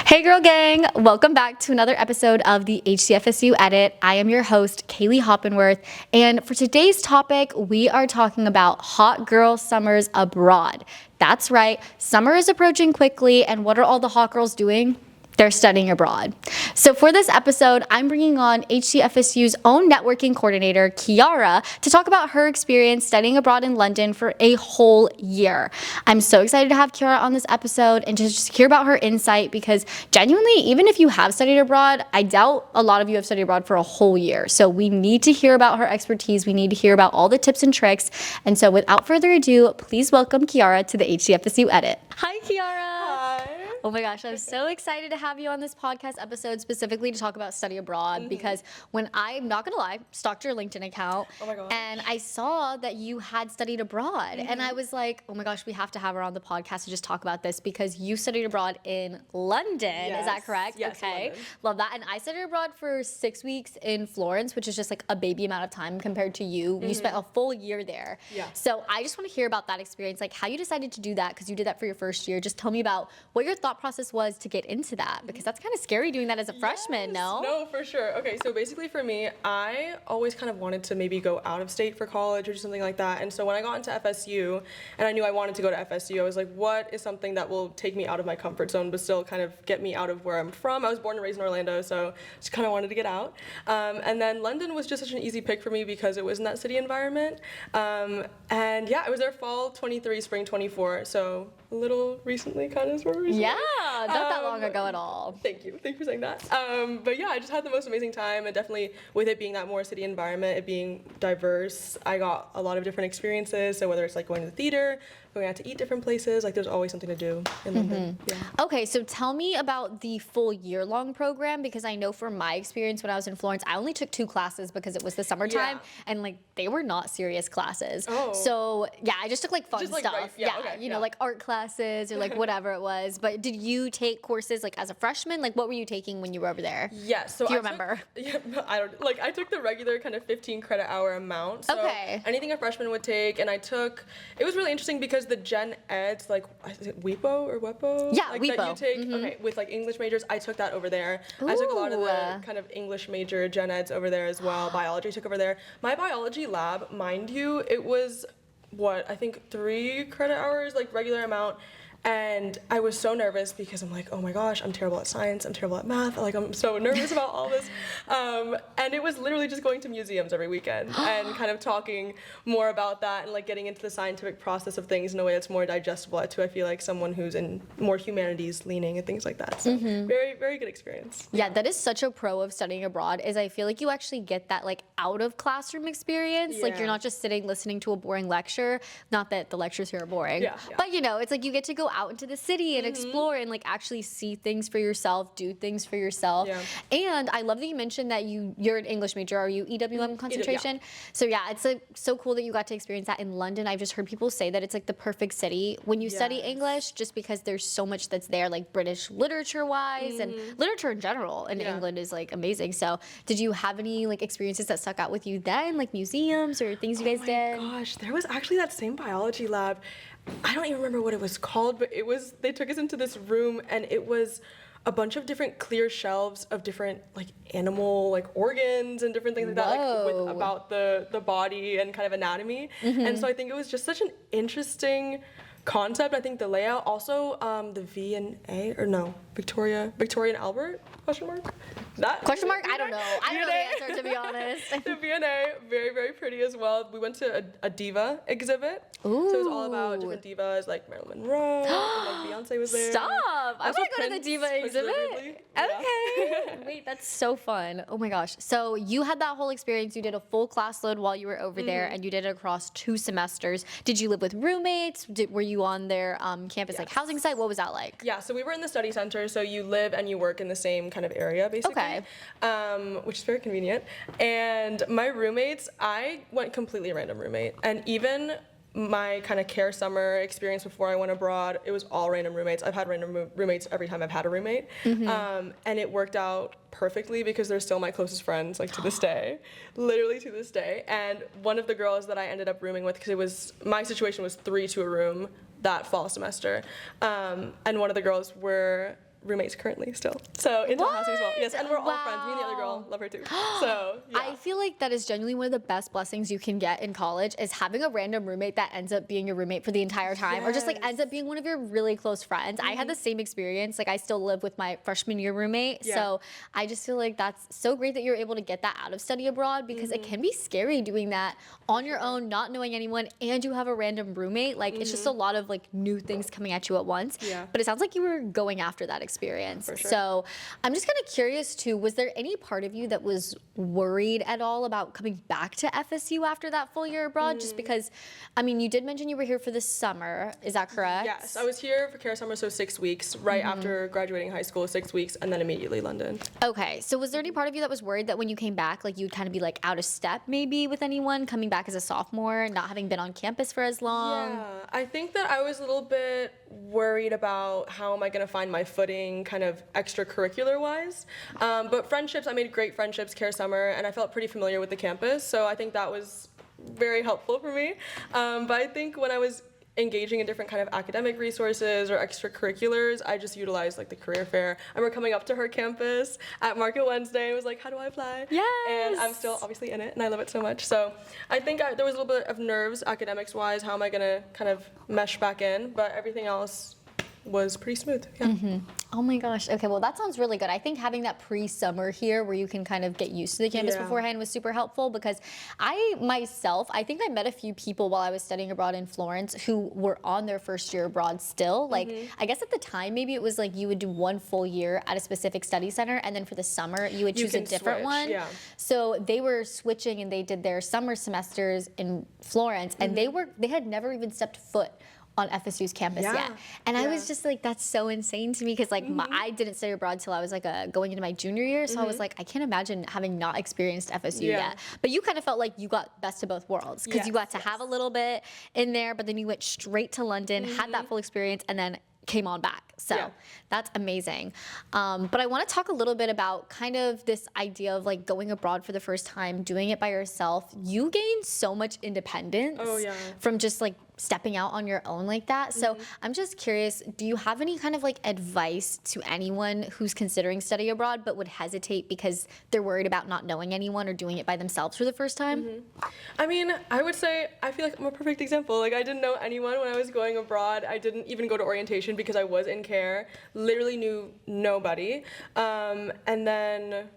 Hey girl gang, welcome back to another episode of the HCFSU Edit. I am your host, Kaley Hoppenworth, and for today's topic, we are talking about hot girl summers abroad. That's right, summer is approaching quickly, and what are all the hot girls doing? They're studying abroad. So for this episode, I'm bringing on HCFSU's own networking coordinator, Chiara, to talk about her experience studying abroad in London for a whole year. I'm so excited to have Chiara on this episode and to just hear about her insight because genuinely, even if you have studied abroad, I doubt a lot of you have studied abroad for a whole year. So we need to hear about her expertise. We need to hear about all the tips and tricks. And so without further ado, please welcome Chiara to the HCFSU Edit. Hi, Chiara. Hi. Oh my gosh, I'm so excited to have you on this podcast episode specifically to talk about study abroad because when I'm not gonna lie, stalked your LinkedIn account and I saw that you had studied abroad and I was like, oh my gosh, we have to have her on the podcast to just talk about this because you studied abroad in London. Yes. Is that correct? Yes, Okay. London. Love that. And I studied abroad for 6 weeks in Florence, which is just like a baby amount of time compared to you. You spent a full year there. Yeah. So I just want to hear about that experience, like how you decided to do that because you did that for your first year. Just tell me about what your thought process was to get into that because that's kind of scary doing that as a freshman, no? No, for sure. Okay, so basically for me, I always kind of wanted to maybe go out of state for college or something like that. And so when I got into FSU and I knew I wanted to go to FSU, I was like, what is something that will take me out of my comfort zone but still kind of get me out of where I'm from? I was born and raised in Orlando, so just kind of wanted to get out. And then London was just such an easy pick for me because it was in that city environment. And yeah, I was there fall 23, spring 24, so a little recently, kind of sort of recently. Yeah, not that long ago at all. Thank you for saying that. But yeah, I just had the most amazing time, and definitely with it being that more city environment, it being diverse, I got a lot of different experiences. So whether it's like going to the theater, going out to eat different places, like there's always something to do in London. Yeah. Okay, so tell me about the full year-long program because I know from my experience when I was in Florence, I only took 2 classes because it was the summertime and like they were not serious classes. Oh. So yeah, I just took like fun Just, like, stuff. right, yeah, okay, you know, yeah. like art classes or like whatever it was. But did you take courses like as a freshman? Like what were you taking when you were over there? Yeah, so Do you I took- remember? Yeah, I took the regular kind of 15 credit hour amount. So Okay. anything a freshman would take, and it was really interesting because the gen eds, like, is it WIPO or WEPO? Yeah, like, WIPO. That you take, okay, with like English majors, I took that over there. I took a lot of Ooh. the kind of English major gen eds over there as well. Biology I took over there. My biology lab, mind you, it was I think 3 credit hours, like regular amount. And I was so nervous because I'm like, oh my gosh, I'm terrible at science, I'm terrible at math, like I'm so nervous about all this. And it was literally just going to museums every weekend and kind of talking more about that and like getting into the scientific process of things in a way that's more digestible to, I feel like, someone who's in more humanities leaning and things like that. So very, very good experience. Yeah, that is such a pro of studying abroad is I feel like you actually get that like out of classroom experience. Like Yeah. you're not just sitting listening to a boring lecture. Not that the lectures here are boring. Yeah. But you know, it's like you get to go out into the city and explore and like actually see things for yourself, do things for yourself. Yeah. And I love that you mentioned that you're an English major. Are you EWM concentration? So yeah, it's like so cool that you got to experience that in London. I've just heard people say that it's like the perfect city when you study Yes. English just because there's so much that's there like British literature wise and literature in general in England is like amazing. So did you have any like experiences that stuck out with you then, like museums or things you guys did? Gosh, there was actually that same biology lab. I don't even remember what it was called, but they took us into this room and it was a bunch of different clear shelves of different like animal like organs and different things like that, like about the body and kind of anatomy. And so I think it was just such an interesting concept. I think the layout, also the V&A or no, Victoria and Albert question mark. That Question mark? I don't know. I don't know the answer, to be honest. The V&A, very, very pretty as well. We went to a diva exhibit. So it was all about different divas, like Marilyn Monroe, and like Beyonce was there. Stop! I Also want to go to the Prince diva was exhibit. really, yeah. Okay. Wait, that's so fun. Oh my gosh. So you had that whole experience. You did a full class load while you were over there, and you did it across 2 semesters. Did you live with roommates? Were you on their campus like housing site? What was that like? Yeah, so we were in the study center, so you live and you work in the same kind of area, basically. Okay. Which is very convenient. And my roommates, I went completely random roommate. And even my kind of care summer experience before I went abroad, it was all random roommates. I've had random roommates every time I've had a roommate. And it worked out perfectly because they're still my closest friends, like to this day, literally to this day. And one of the girls that I ended up rooming with, because my situation was 3 to a room that fall semester. And one of the girls were roommates currently still. So in Tallahassee as well. Yes, and we're all friends. Me and the other girl love her too. So yeah. I feel like that is genuinely one of the best blessings you can get in college is having a random roommate that ends up being your roommate for the entire time or just like ends up being one of your really close friends. I had the same experience. Like I still live with my freshman year roommate. So I just feel like that's so great that you're able to get that out of study abroad because it can be scary doing that on your own, not knowing anyone, and you have a random roommate. Like it's just a lot of like new things coming at you at once. But it sounds like you were going after that experience. For sure. So I'm just kind of curious too, was there any part of you that was worried at all about coming back to FSU after that full year abroad? Just because, I mean, you did mention you were here for the summer. Is that correct? Yes, I was here for Care Summer, so 6 weeks, right after graduating high school, 6 weeks, and then immediately London. Okay, so was there any part of you that was worried that when you came back, like you'd kind of be like out of step maybe with anyone coming back as a sophomore, not having been on campus for as long? Yeah, I think that I was a little bit worried about how am I going to find my footing kind of extracurricular wise. But friendships, I made great friendships Care Summer, and I felt pretty familiar with the campus, so I think that was very helpful for me. But I think when I was engaging in different kind of academic resources or extracurriculars, I just utilized like the career fair. I remember coming up to her campus at Market Wednesday. I was like, how do I apply? Yes. And I'm still obviously in it and I love it so much. So I think there was a little bit of nerves academics wise. How am I gonna kind of mesh back in? But everything else was pretty smooth. Yeah. Oh my gosh. Okay, well that sounds really good. I think having that pre-summer here where you can kind of get used to the campus beforehand was super helpful because I think I met a few people while I was studying abroad in Florence who were on their first year abroad still. Like I guess at the time maybe it was like you would do one full year at a specific study center and then for the summer you would choose a different one. Yeah. So they were switching and they did their summer semesters in Florence and they had never even stepped foot on FSU's campus yet. And I was just like, that's so insane to me because like I didn't study abroad till I was like going into my junior year. So I was like, I can't imagine having not experienced FSU yet. But you kind of felt like you got best of both worlds because you got to have a little bit in there, but then you went straight to London, had that full experience, and then came on back. So that's amazing. But I want to talk a little bit about kind of this idea of like going abroad for the first time, doing it by yourself. You gained so much independence from just like stepping out on your own like that. So I'm just curious, do you have any kind of like advice to anyone who's considering study abroad but would hesitate because they're worried about not knowing anyone or doing it by themselves for the first time? I mean, I would say I feel like I'm a perfect example. Like I didn't know anyone when I was going abroad. I didn't even go to orientation because I was in care. Literally knew nobody. And then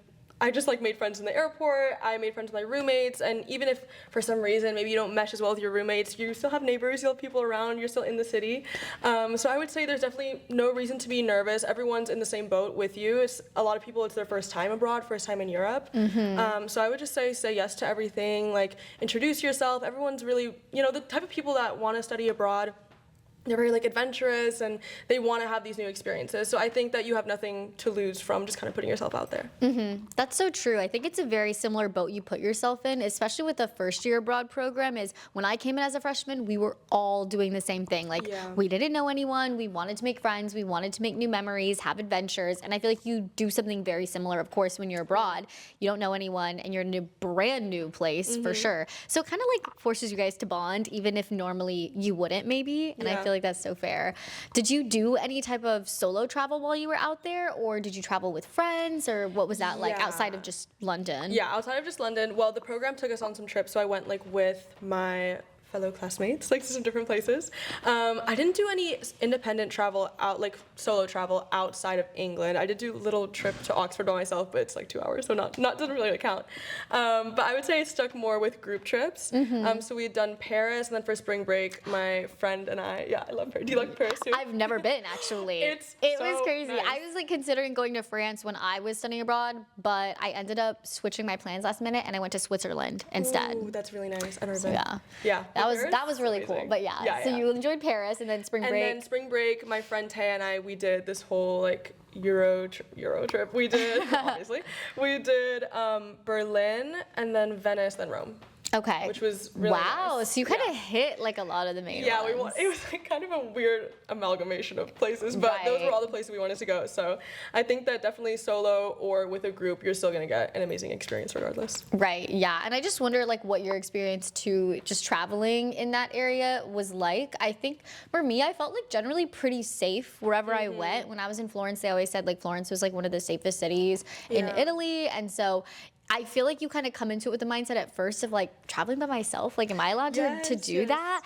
I just like made friends in the airport. I made friends with my roommates, and even if for some reason maybe you don't mesh as well with your roommates, you still have neighbors, you have people around, you're still in the city. So I would say there's definitely no reason to be nervous. Everyone's in the same boat with you. It's a lot of people, it's their first time abroad, first time in Europe. So I would just say yes to everything, like introduce yourself. Everyone's really, the type of people that want to study abroad, they're very like adventurous and they want to have these new experiences. So I think that you have nothing to lose from just kind of putting yourself out there. That's so true. I think it's a very similar boat you put yourself in, especially with the first year abroad program. Is when I came in as a freshman, we were all doing the same thing. Like we didn't know anyone. We wanted to make friends. We wanted to make new memories, have adventures. And I feel like you do something very similar, of course, when you're abroad. You don't know anyone and you're in a brand new place for sure. So it kind of like forces you guys to bond, even if normally you wouldn't maybe. And I feel like that's so fair. Did you do any type of solo travel while you were out there, or did you travel with friends, or what was that like outside of just London? Yeah, outside of just London. Well, the program took us on some trips, so I went like with my fellow classmates, like to some different places. I didn't do any independent travel out, like solo travel outside of England. I did do a little trip to Oxford by myself, but it's like 2 hours, so not doesn't really count. But I would say I stuck more with group trips. So we had done Paris, and then for spring break, my friend and I love Paris. Do you like Paris too? I've never been actually. It was crazy. Nice. I was like considering going to France when I was studying abroad, but I ended up switching my plans last minute, and I went to Switzerland instead. Ooh, that's really nice. I've never been. Yeah. That was really cool. But so you enjoyed Paris and then spring break. And then spring break, my friend Tay and I, we did this whole like Euro trip. We did obviously. We did Berlin and then Venice, then Rome. Okay. Which was really nice. So you kind of hit like a lot of the main ones. It was like kind of a weird amalgamation of places, but those were all the places we wanted to go. So I think that definitely solo or with a group, you're still gonna get an amazing experience regardless. Right, yeah. And I just wonder like what your experience to just traveling in that area was like. I think for me, I felt like generally pretty safe wherever I went. When I was in Florence, they always said like Florence was like one of the safest cities in Italy. And so I feel like you kind of come into it with the mindset at first of like traveling by myself. Like, am I allowed to do that?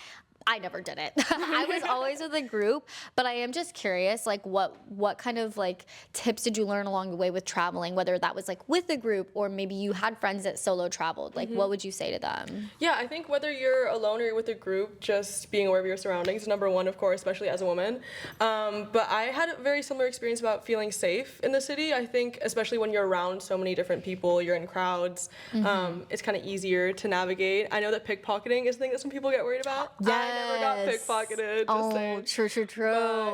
I never did it. I was always with a group, but I am just curious, like what kind of like tips did you learn along the way with traveling, whether that was like with a group or maybe you had friends that solo traveled, like what would you say to them? Yeah, I think whether you're alone or you're with a group, just being aware of your surroundings is number one, of course, especially as a woman. But I had a very similar experience about feeling safe in the city. I think especially when you're around so many different people, you're in crowds, it's kind of easier to navigate. I know that pickpocketing is a thing that some people get worried about. Yes. I never got pickpocketed. True.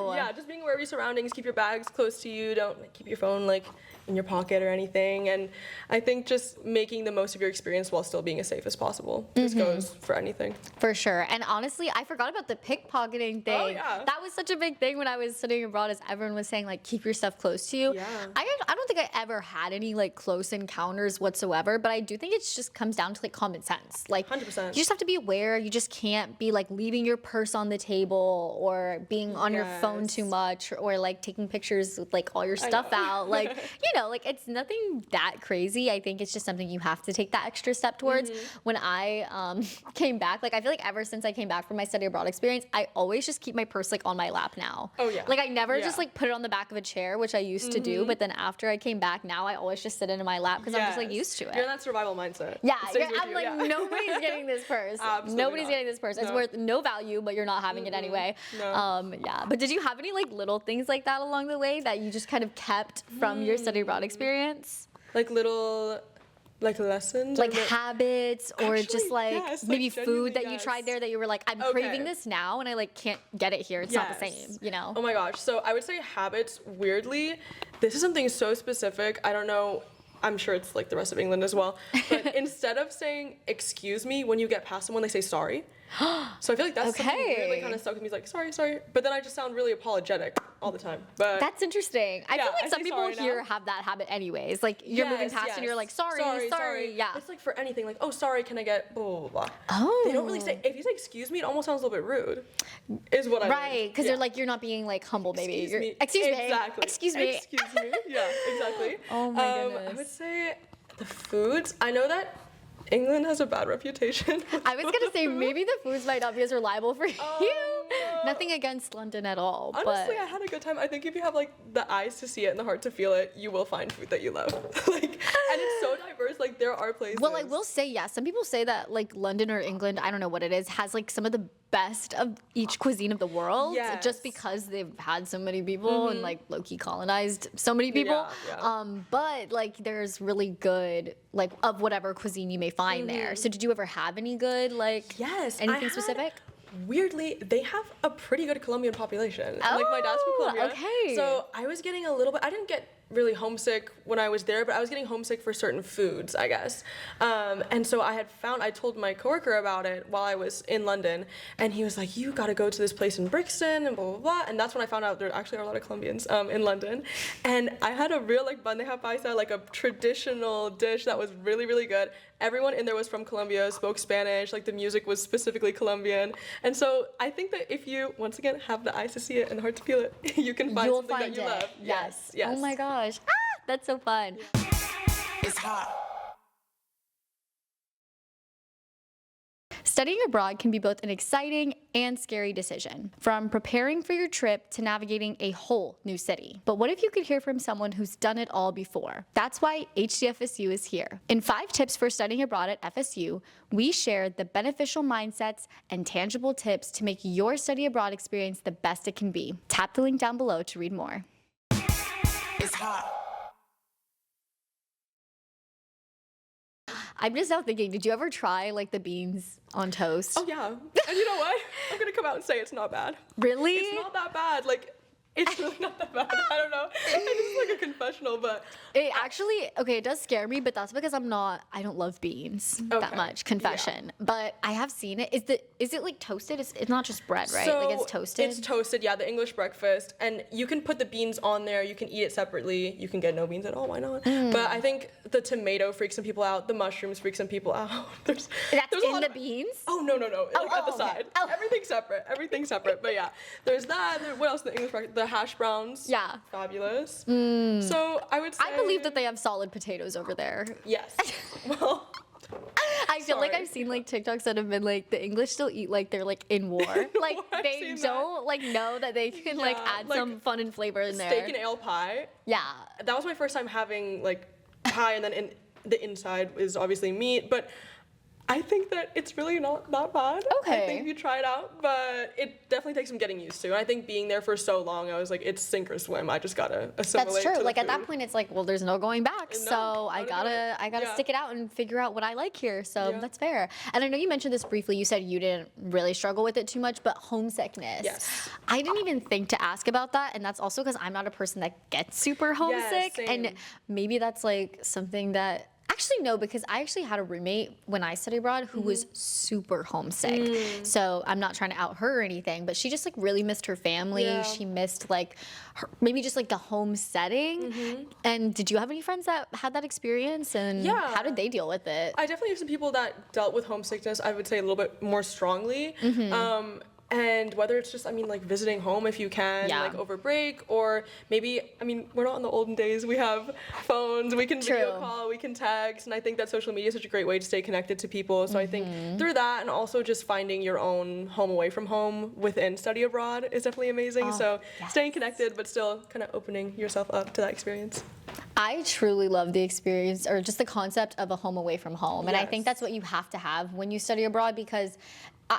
But yeah, just being aware of your surroundings, keep your bags close to you, don't like, keep your phone like in your pocket or anything. And I think just making the most of your experience while still being as safe as possible. This goes for anything. For sure. And honestly, I forgot about the pickpocketing thing. Oh, yeah. That was such a big thing when I was studying abroad, as everyone was saying, like, keep your stuff close to you. Yeah. I don't think I ever had any like close encounters whatsoever, but I do think it just comes down to like common sense. Like 100%. You just have to be aware. You just can't be like leaving your purse on the table or being on your phone too much or like taking pictures with like all your stuff out. Like, you know, like it's nothing that crazy. I think it's just something you have to take that extra step towards. When I came back, like I feel like ever since I came back from my study abroad experience, I always just keep my purse like on my lap now. Oh yeah. Like I never just like put it on the back of a chair, which I used to do, but then after I came back, now I always just sit it in my lap because I'm just like used to it. You're in that survival mindset. Yeah, I'm like nobody's getting this purse. Nobody's getting this purse. It's worth no value, but you're not having it anyway. No. Yeah. But did you have any like little things like that along the way that you just kind of kept from your study abroad experience? Like little like lessons? Like habits or Actually, just like yes, maybe like, food that genuinely, you yes. tried there that you were like, I'm craving this now and I like can't get it here. It's not the same, you know? Oh my gosh. So I would say habits, weirdly, this is something so specific. I don't know. I'm sure it's like the rest of England as well. But instead of saying excuse me when you get past someone, they say sorry. So I feel like that's something weird, like kind of stuck with me. Like sorry. But then I just sound really apologetic all the time. But that's interesting. I feel like I some people here now. have that habit anyways. Like you're moving past and you're like sorry. Yeah. It's like for anything. Like oh sorry, can I get blah blah blah. Oh. They don't really say. If you say excuse me, it almost sounds a little bit rude. Is what I right because you're like you're not being like humble. Maybe excuse me. Exactly. Excuse me. Excuse me. Yeah. Exactly. Oh my goodness. I would say the foods. I know that England has a bad reputation. I was gonna say maybe the foods might not be as reliable for you. No. Nothing against London at all. Honestly, I had a good time. I think if you have like the eyes to see it and the heart to feel it, you will find food that you love. Like, and it's so diverse. Like there are places. Well, I will say yes. Some people say that like London or England, I don't know what it is, has like some of the best of each cuisine of the world. Yes. Just because they've had so many people and like low-key colonized so many people. Yeah. But like there's really good like of whatever cuisine you may find there. So did you ever have any good like anything specific? Weirdly, they have a pretty good Colombian population. Like my dad's from Colombia. Okay. So I was getting a little bit, I didn't get really homesick when I was there, but I was getting homesick for certain foods, I guess. And so I told my coworker about it while I was in London, and he was like, you gotta go to this place in Brixton, and blah, blah, blah. And that's when I found out there actually are a lot of Colombians in London. And I had a real like bandeja paisa, like a traditional dish that was really, really good. Everyone in there was from Colombia, spoke Spanish, like the music was specifically Colombian. And so I think that if you, once again, have the eyes to see it and the heart to feel it, you can find something that you love. Yes. Yes. Oh my gosh. That's so fun. It's hot. Studying abroad can be both an exciting and scary decision, from preparing for your trip to navigating a whole new city. But what if you could hear from someone who's done it all before? That's why HCFSU is here. In 5 tips for studying abroad at FSU, we shared the beneficial mindsets and tangible tips to make your study abroad experience the best it can be. Tap the link down below to read more. It's hot. I'm just now thinking, did you ever try like the beans on toast? Oh yeah. And you know what? I'm gonna come out and say it's not bad. Really? It's not that bad. Like, it's really not that bad. I don't know. It's just like a professional, but It actually, okay, it does scare me, but that's because I don't love beans that Okay. much, confession. But I have seen it. Is it like toasted? It's not just bread, right? So Like it's toasted? It's toasted, yeah, the English breakfast. And you can put the beans on there, you can eat it separately, you can get no beans at all, why not? But I think the tomato freaks some people out, the mushrooms freak some people out. That's there's a in lot the of- beans? Oh, no, like at the okay. side. Oh. Everything's separate. But yeah, there's that. What else? The English breakfast, the hash browns. Yeah. Fabulous. So I would say. I believe that they have solid potatoes over there. Yes. Well. I feel like Sorry. I've seen like TikToks that have been like the English still eat like they're like in war. Like I've they seen that. don't like know that they can like Yeah, add like, some fun and flavor in there. Steak and ale pie. Yeah. That was my first time having like pie, and then the inside is obviously meat, but I think that it's really not that bad. Okay. I think if you try it out, but it definitely takes some getting used to. And I think being there for so long, I was like, it's sink or swim. I just gotta assimilate. That's true. To the Like at that food. point, it's like, well, there's no going back. No, So I gotta do it. gotta Yeah. stick it out and figure out what I like here. So Yeah. that's fair. And I know you mentioned this briefly. You said you didn't really struggle with it too much, but homesickness. Yes. I didn't even think to ask about that, and that's also because I'm not a person that gets super homesick, same. and maybe that's like something that. Actually, no, because I actually had a roommate when I studied abroad who was super homesick. So I'm not trying to out her or anything, but she just like really missed her family. Yeah. She missed like maybe just like the home setting. And did you have any friends that had that experience? And Yeah. how did they deal with it? I definitely have some people that dealt with homesickness, I would say a little bit more strongly. And whether it's just, like visiting home if you can, Yeah. like over break, or maybe, we're not in the olden days. We have phones, we can video True. call, we can text, and I think that social media is such a great way to stay connected to people. So I think through that, and also just finding your own home away from home within study abroad is definitely amazing. So yes. staying connected, but still kind of opening yourself up to that experience. I truly love the experience or just the concept of a home away from home. And I think Yes. that's what you have to have when you study abroad because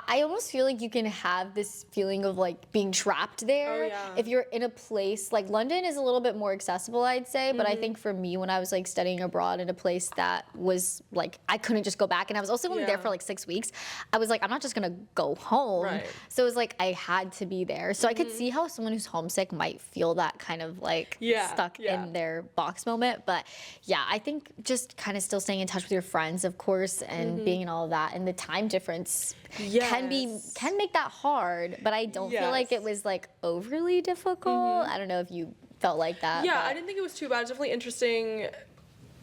I almost feel like you can have this feeling of like being trapped there Oh, yeah. if you're in a place like London is a little bit more accessible, I'd say. But I think for me, when I was like studying abroad in a place that was like I couldn't just go back, and I was also only there Yeah. for like 6 weeks, I was like, I'm not just gonna go home. Right. So it was like I had to be there. So I could see how someone who's homesick might feel that kind of like stuck Yeah. in their box moment. But yeah, I think just kind of still staying in touch with your friends, of course, and being in all of that, and the time difference Yes. can make that hard. But I don't feel like it Yes. was like overly difficult. I don't know if you felt like that. Yeah, but- I didn't think it was too bad. It's definitely interesting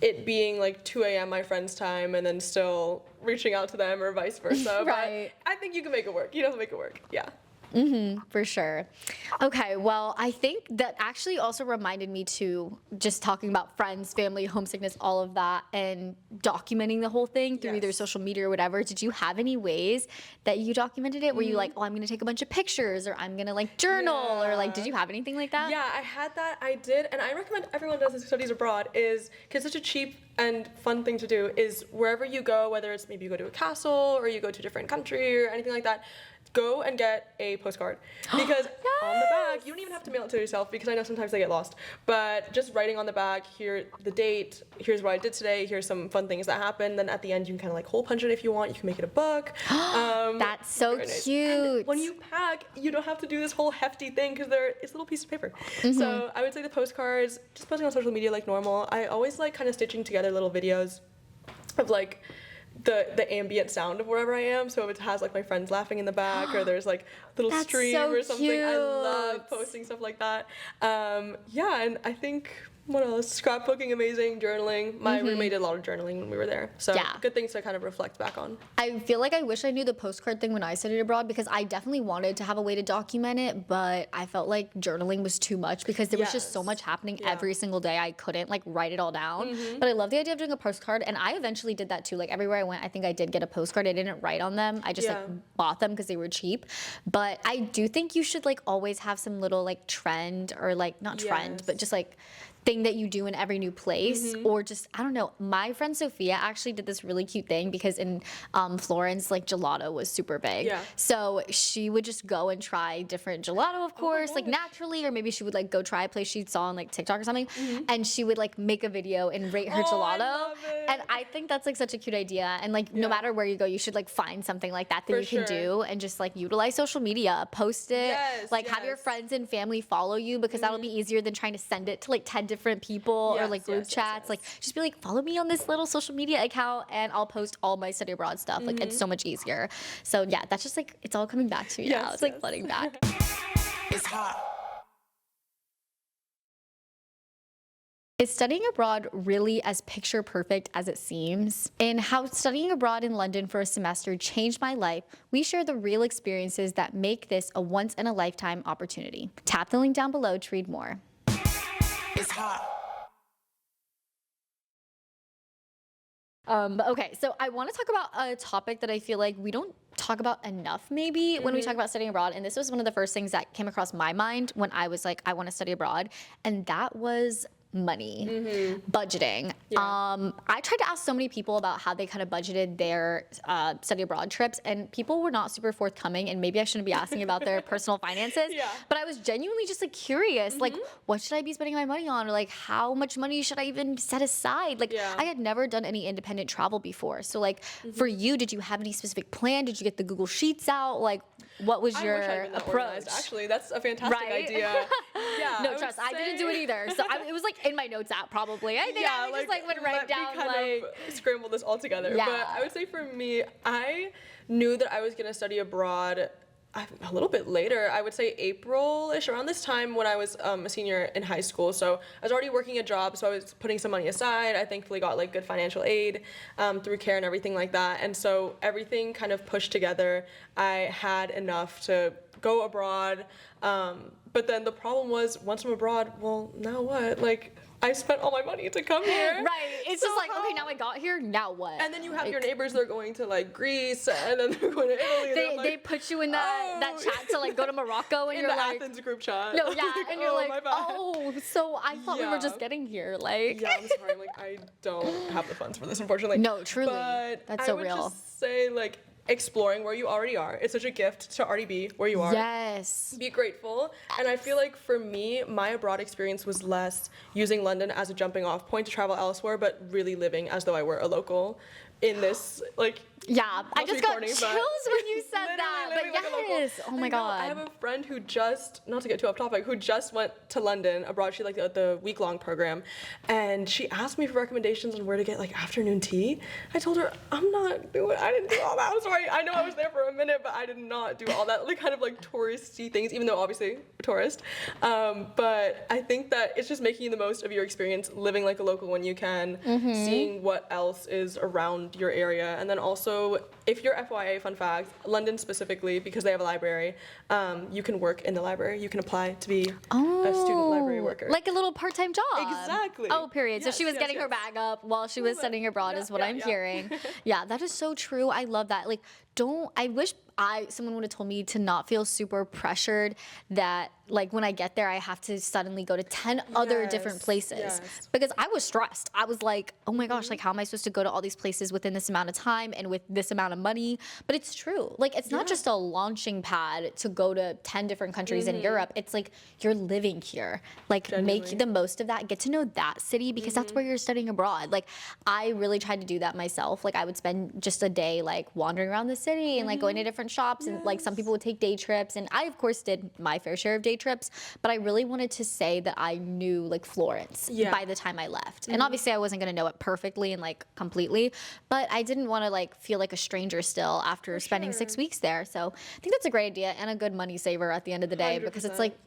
it being like 2 a.m. my friend's time and then still reaching out to them or vice versa. Right. But I think you can make it work. You know how to make it work. Yeah. For sure. Okay, well, I think that actually also reminded me to just talking about friends, family, homesickness, all of that, and documenting the whole thing through either Yes. social media or whatever. Did you have any ways that you documented it? Were you like, oh, I'm going to take a bunch of pictures, or I'm going to like journal, or like, did you have anything like that? Yeah, I had that. I did. And I recommend everyone does this studies abroad is because it's such a cheap and fun thing to do is wherever you go, whether it's maybe you go to a castle or you go to a different country or anything like that, go and get a postcard because on the back you don't even have to mail it to yourself because I know sometimes they get lost, but just writing on the back, here the date, here's what I did today, here's some fun things that happened, then at the end you can kind of like hole punch it if you want, you can make it a book. That's so Very nice. cute. And when you pack, you don't have to do this whole hefty thing because it's a little piece of paper. Mm-hmm. So I would say the postcards, just posting on social media like normal. I always like kind of stitching together little videos of like the ambient sound of wherever I am. So if it has like my friends laughing in the back or there's like a little That's stream so or something, I love cute. posting stuff like that. Yeah, and I think what else? Scrapbooking, amazing. Journaling. My roommate did a lot of journaling when we were there. So Yeah. good things to kind of reflect back on. I feel like I wish I knew the postcard thing when I studied abroad because I definitely wanted to have a way to document it, but I felt like journaling was too much because there was just so Yes. much happening Yeah. every single day. I couldn't like write it all down. But I love the idea of doing a postcard, and I eventually did that too. Like everywhere I went, I think I did get a postcard. I didn't write on them. I just Yeah. like bought them because they were cheap. But I do think you should like always have some little like trend or like not trend, Yes. but just like thing that you do in every new place, or just I don't know. My friend Sophia actually did this really cute thing because in Florence, like gelato was super big. Yeah. So she would just go and try different gelato, of course, like gosh. naturally, or maybe she would like go try a place she saw on like TikTok or something, and she would like make a video and rate her Oh, gelato. I love it. And I think that's like such a cute idea. And like no matter where you go, you should like find something like that For you can sure. do and just like utilize social media, post it, Yes, like have your yes. friends and family follow you because that'll be easier than trying to send it to like 10 different people or Yes, like group yes, chats. yes. Like just be like, follow me on this little social media account and I'll post all my study abroad stuff. Like it's so much easier. So yeah, that's just like, it's all coming back to me now. Yes, It's like yes. flooding back. It's hot. Is studying abroad really as picture perfect as it seems? In How Studying Abroad in London for a Semester Changed My Life, we share the real experiences that make this a once-in-a-lifetime opportunity. Tap the link down below to read more. It's hot. Okay, so I want to talk about a topic that I feel like we don't talk about enough maybe when we talk about studying abroad. And this was one of the first things that came across my mind when I was like, I want to study abroad. And that was money, budgeting. Yeah. I tried to ask so many people about how they kind of budgeted their study abroad trips, and people were not super forthcoming. And maybe I shouldn't be asking about their personal finances, Yeah. but I was genuinely just like curious, like what should I be spending my money on, or like how much money should I even set aside? Like Yeah. I had never done any independent travel before, so like for you, did you have any specific plan? Did you get the Google Sheets out? Like what was I your wish I'd been that approach? organized. Actually, that's a fantastic Right? idea. Yeah. No, would trust, I didn't say- do it either. So it was like in my notes app probably. I think I just like would write let down me kind like. of scramble this all together. Yeah. But I would say for me, I knew that I was gonna study abroad a little bit later. I would say April-ish, around this time when I was a senior in high school. So I was already working a job, so I was putting some money aside. I thankfully got like good financial aid through care and everything like that. And so everything kind of pushed together. I had enough to go abroad. But then the problem was, once I'm abroad, well, now what? Like, I spent all my money to come here. Right. It's just like, okay, now I got here, now what? And then you have Like, your neighbors that are going to like Greece, and then they're going to Italy. And I'm They like, put you in that oh. chat to like go to Morocco, and in you're the like, Athens group chat. no, yeah, and you're oh, like, my bad. oh, so I thought we were Yeah. just getting here, like. Yeah, I'm sorry. Like, I don't have the funds for this, unfortunately. No, truly. But That's I so would real. just say, like, exploring where you already are. It's such a gift to already be where you are. Yes. Be grateful. And I feel like for me, my abroad experience was less using London as a jumping off point to travel elsewhere, but really living as though I were a local in this, like, Yeah, I not just to be got corny, chills but when you said that. But literally like a local. yes, oh my I know, god. I have a friend who just, not to get too off topic, who just went to London abroad. She like the week-long program, and she asked me for recommendations on where to get like afternoon tea. I told her I didn't do all that. I'm sorry. I know I was there for a minute, but I did not do all that like kind of like touristy things, even though obviously a tourist. But I think that it's just making the most of your experience, living like a local when you can, seeing what else is around your area, and then also if you're FYA, fun fact, London specifically, because they have a library, you can work in the library. You can apply to be a student library worker. Like a little part-time job. Exactly. Oh, period. Yes, so she was yes, getting her yes. bag up while she was studying abroad Yeah, is what yeah, I'm yeah. hearing. Yeah, that is so true. I love that. Like, I wish someone would have told me to not feel super pressured that like when I get there, I have to suddenly go to 10 other different Yes, places yes. because I was stressed. I was like, oh my gosh, like how am I supposed to go to all these places within this amount of time and with this amount of money? But it's true. Like it's not just a launching pad to go to 10 different countries in Europe. It's like you're living here. Like Genuinely. make the most of that. Get to know that city because that's where you're studying abroad. Like I really tried to do that myself. Like I would spend just a day like wandering around the city and like going to different shops and like some people would take day trips and I of course did my fair share of day trips, but I really wanted to say that I knew like Florence by the time I left. And obviously I wasn't going to know it perfectly and like completely, but I didn't want to like feel like a stranger still after spending 6 weeks there. So I think that's a great idea and a good money saver at the end of the day because it's 100%. like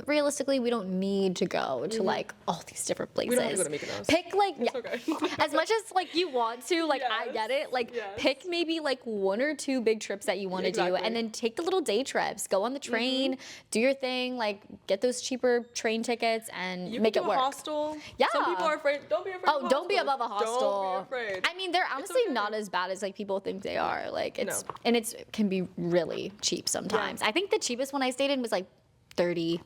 realistically, we don't need to go to like all these different places. We don't have to go to Mykonos. Pick like It's okay. as much as like you want to, like I Yes, get it. Like yes. pick maybe like 1 or 2 big trips that you want to do, Exactly. and then take the little day trips. Go on the train, do your thing, like get those cheaper train tickets, and You make can it do a work. hostel. Yeah. Some people are afraid. Don't be afraid. Oh, of don't be hostels. above a hostel. Don't be afraid. I mean, they're honestly okay. not as bad as like people think they are. Like it's No. and it's can be really cheap sometimes. I think the cheapest one I stayed in was like 30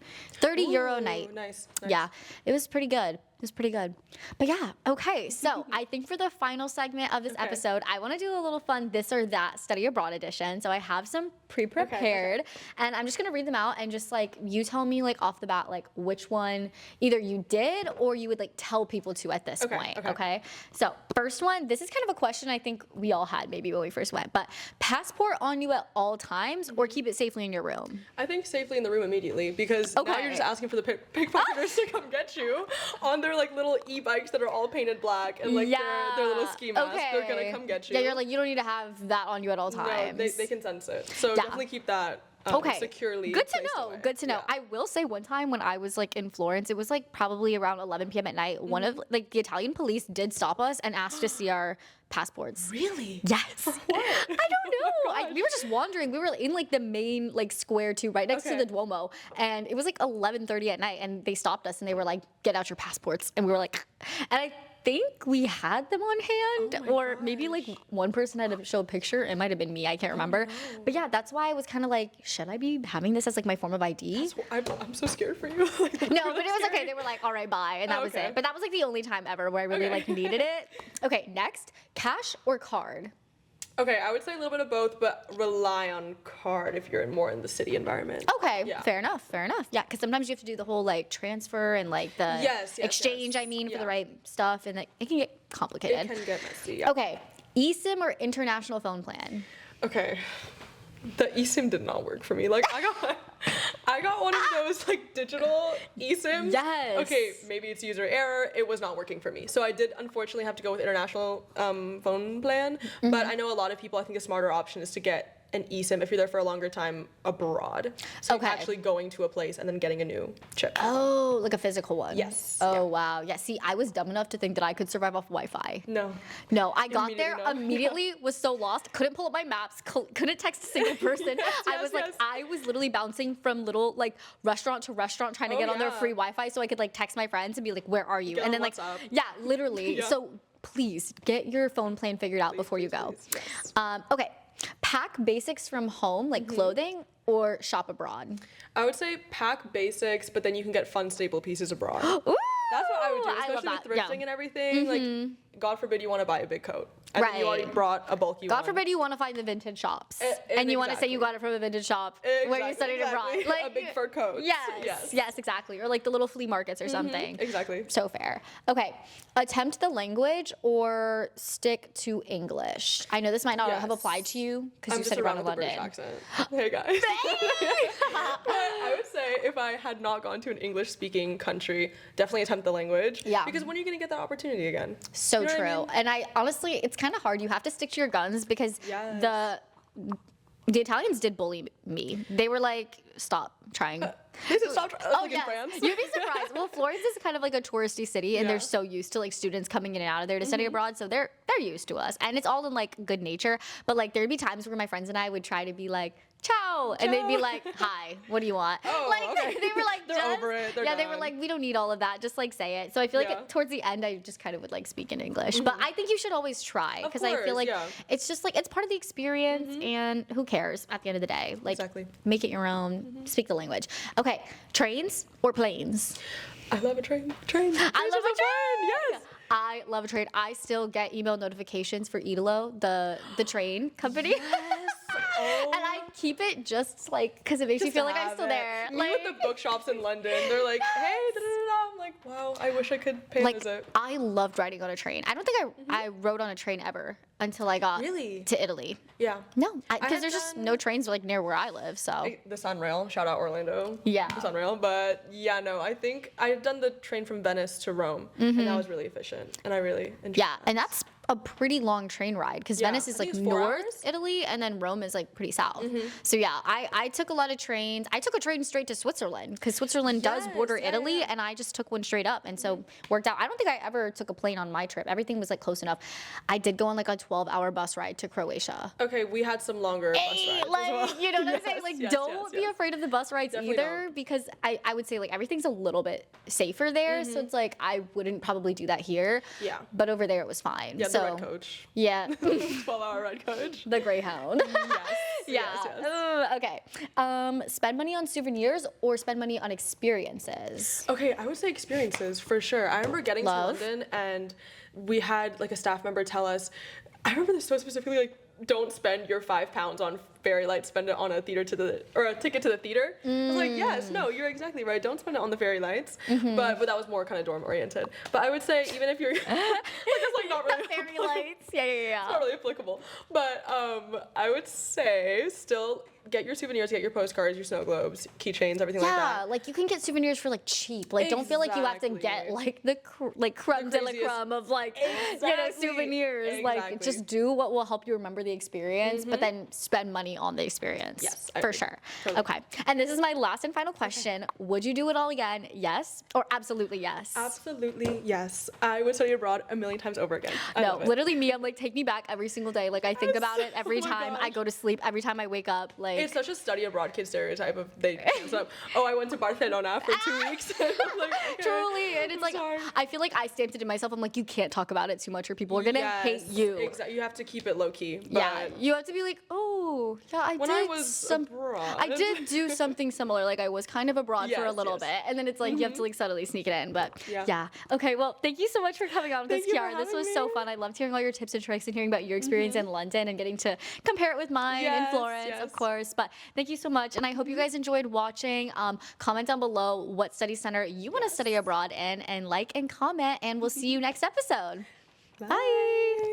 euro a Ooh, night. Nice. Yeah, it was pretty good. was pretty good. But yeah, okay. So I think for the final segment of this episode, I want to do a little fun this or that study abroad edition. So I have some pre-prepared and I'm just going to read them out and just like you tell me like off the bat like which one either you did or you would like tell people to at this point. Okay. So first one, this is kind of a question I think we all had maybe when we first went, but passport on you at all times or keep it safely in your room? I think safely in the room immediately because now you're just asking for the pickpocketers to come get you on their like little e-bikes that are all painted black and like their little ski masks. They're gonna come get you. Yeah, you're like, you don't need to have that on you at all times. No, they can sense it. So definitely keep that securely. Good to know. Away. Good to know. I will say one time when I was like in Florence, it was like probably around 11 p.m. at night. One of like the Italian police did stop us and asked to see our passports. Really? Yes. For what? I don't know. We were just wandering. We were in like the main like square too, right next to the Duomo, and it was like 11:30 at night, and they stopped us and they were like, "Get out your passports," and we were like, and I think we had them on hand, or maybe like one person had to show a picture. It might have been me. I can't remember. But yeah, that's why I was kind of like, should I be having this as like my form of ID? I'm so scared for you. Like, no, but it was okay. They were like, all right, bye. And that was it. But that was like the only time ever where I really like needed it. Okay, next, cash or card? Okay, I would say a little bit of both, but rely on card if you're more in the city environment. Okay, fair enough. Yeah, because sometimes you have to do the whole like transfer and like the exchange, I mean, for the right stuff, and it can get complicated. It can get messy, Okay, eSIM or international phone plan? Okay, the eSIM did not work for me. Like, I got one of those like digital eSIMs. Yes. Okay, maybe it's user error. It was not working for me. So I did unfortunately have to go with international phone plan. But I know a lot of people, I think a smarter option is to get an eSIM if you're there for a longer time abroad. So you're actually going to a place and then getting a new chip. Oh, like a physical one? Yes. Oh, wow. Yeah, see, I was dumb enough to think that I could survive off Wi-Fi. No, I got there, immediately was so lost, couldn't pull up my maps, couldn't text a single person. I was literally bouncing from little like restaurant to restaurant trying to get on their free Wi-Fi so I could like text my friends and be like, where are you? Get and then like, WhatsApp. yeah, literally. So please get your phone plan figured out before you go. Yes. Okay. Pack basics from home, like clothing, or shop abroad? I would say pack basics, but then you can get fun staple pieces abroad. Ooh, that's what I would do, especially love with that. thrifting and everything. Like, God forbid you want to buy a big coat. And then you already brought a bulky one. God forbid you want to find the vintage shops. And you want to say you got it from a vintage shop where you studied abroad. Like, a big fur coat. Yes, exactly. Or like the little flea markets or something. Exactly. So fair. Okay. Attempt the language or stick to English. I know this might not have applied to you because you said around in London. Accent. Hey guys. But I would say if I had not gone to an English-speaking country, definitely attempt the language. Yeah. Because when are you going to get that opportunity again? So you know true. what I mean? And I honestly, it's kind of hard. You have to stick to your guns because the Italians did bully me. They were like, stop trying. They said stop trying. In France. You'd be surprised. Well, Florence is kind of like a touristy city, and they're so used to like students coming in and out of there to study abroad, so they're used to us, and it's all in like good nature. But like there'd be times where my friends and I would try to be like, ciao, and they'd be like, hi, what do you want? They were like, they're over it. They're they were like, we don't need all of that, just like say it. So I feel like towards the end, I just kind of would like speak in English, but I think you should always try because I feel like it's just like it's part of the experience, and who cares at the end of the day? Like, make it your own. Speak the language. Okay, trains or planes? I love a train. I love a train. Yes. I love a train. I still get email notifications for Idolo, the train company. Yes. And I keep it just like because it makes me feel like I'm still there. Like with the bookshops in London, they're like, hey, da-da-da-da. I'm like, wow, I wish I could pay a visit. I loved riding on a train. I don't think I rode on a train ever until I got to Italy. Yeah. No, because there's just no trains like near where I live. So the Sunrail, shout out Orlando. Yeah. The Sunrail, but yeah, no, I think I've done the train from Venice to Rome, and that was really efficient, and I really enjoyed. Yeah, and that's a pretty long train ride because Venice is like north Italy and then Rome is like pretty south. So yeah, I took a lot of trains. I took a train straight to Switzerland because Switzerland does border Italy, and I just took one straight up, and so worked out. I don't think I ever took a plane on my trip. Everything was like close enough. I did go on like a 12-hour bus ride to Croatia. Okay, we had some longer bus rides like, as well. You know what I'm saying? Like, don't be afraid of the bus rides either because I would say like everything's a little bit safer there. So it's like I wouldn't probably do that here. Yeah. But over there it was fine. Yeah, so, the red coach. Yeah. 12-hour red coach. The Greyhound. Yes. Yeah. Yes. Okay. Spend money on souvenirs or spend money on experiences? Okay, I would say experiences for sure. I remember getting Love. to London and we had like a staff member tell us, I remember this so specifically, like, don't spend your £5 on fairy lights, spend it on a ticket to the theater. I was like, yes, no, you're exactly right. Don't spend it on the fairy lights. But that was more kind of dorm oriented. But I would say even if you're it's like not really Fairy lights. Yeah. it's not really applicable. But I would say still get your souvenirs, get your postcards, your snow globes, keychains, everything like Yeah, that. like you can get souvenirs for like cheap. Like don't feel like you have to get Exactly. like the creme de la craziest- creme of like Exactly. souvenirs. Like Exactly. just do what will help you remember the experience, but then spend money on the experience. Yes, I for agree. sure. Totally. Okay, and this is my last and final question: would you do it all again? Yes or absolutely yes? Absolutely, yes. I would study abroad a million times over again. I No, love it. literally me. I'm like, take me back every single day. Like I think about it every Oh my time I gosh. go to sleep, every time I wake up. Like It's such a study abroad kid stereotype of they dress up. Oh, I went to Barcelona for 2 weeks. I'm like, okay, truly, and it's I'm like sorry. I feel like I stamped it in myself. I'm like, you can't talk about it too much, or people are gonna hate Yes, you. Exactly. You have to keep it low key. But Yeah, you have to be like, oh, yeah, I When did I was abroad. I did do something similar. Like I was kind of abroad for a Yes, little yes. bit, and then it's like you have to like subtly sneak it in. But Yeah. yeah, okay. Well, thank you so much for coming on with Thank us, you for Chiara. This having was so me. fun. I loved hearing all your tips and tricks and hearing about your experience in London and getting to compare it with mine in Yes, Florence, of yes. course. But thank you so much, and I hope you guys enjoyed watching. Comment down below what study center you want to study abroad in, and like and comment. And we'll see you next episode. Bye.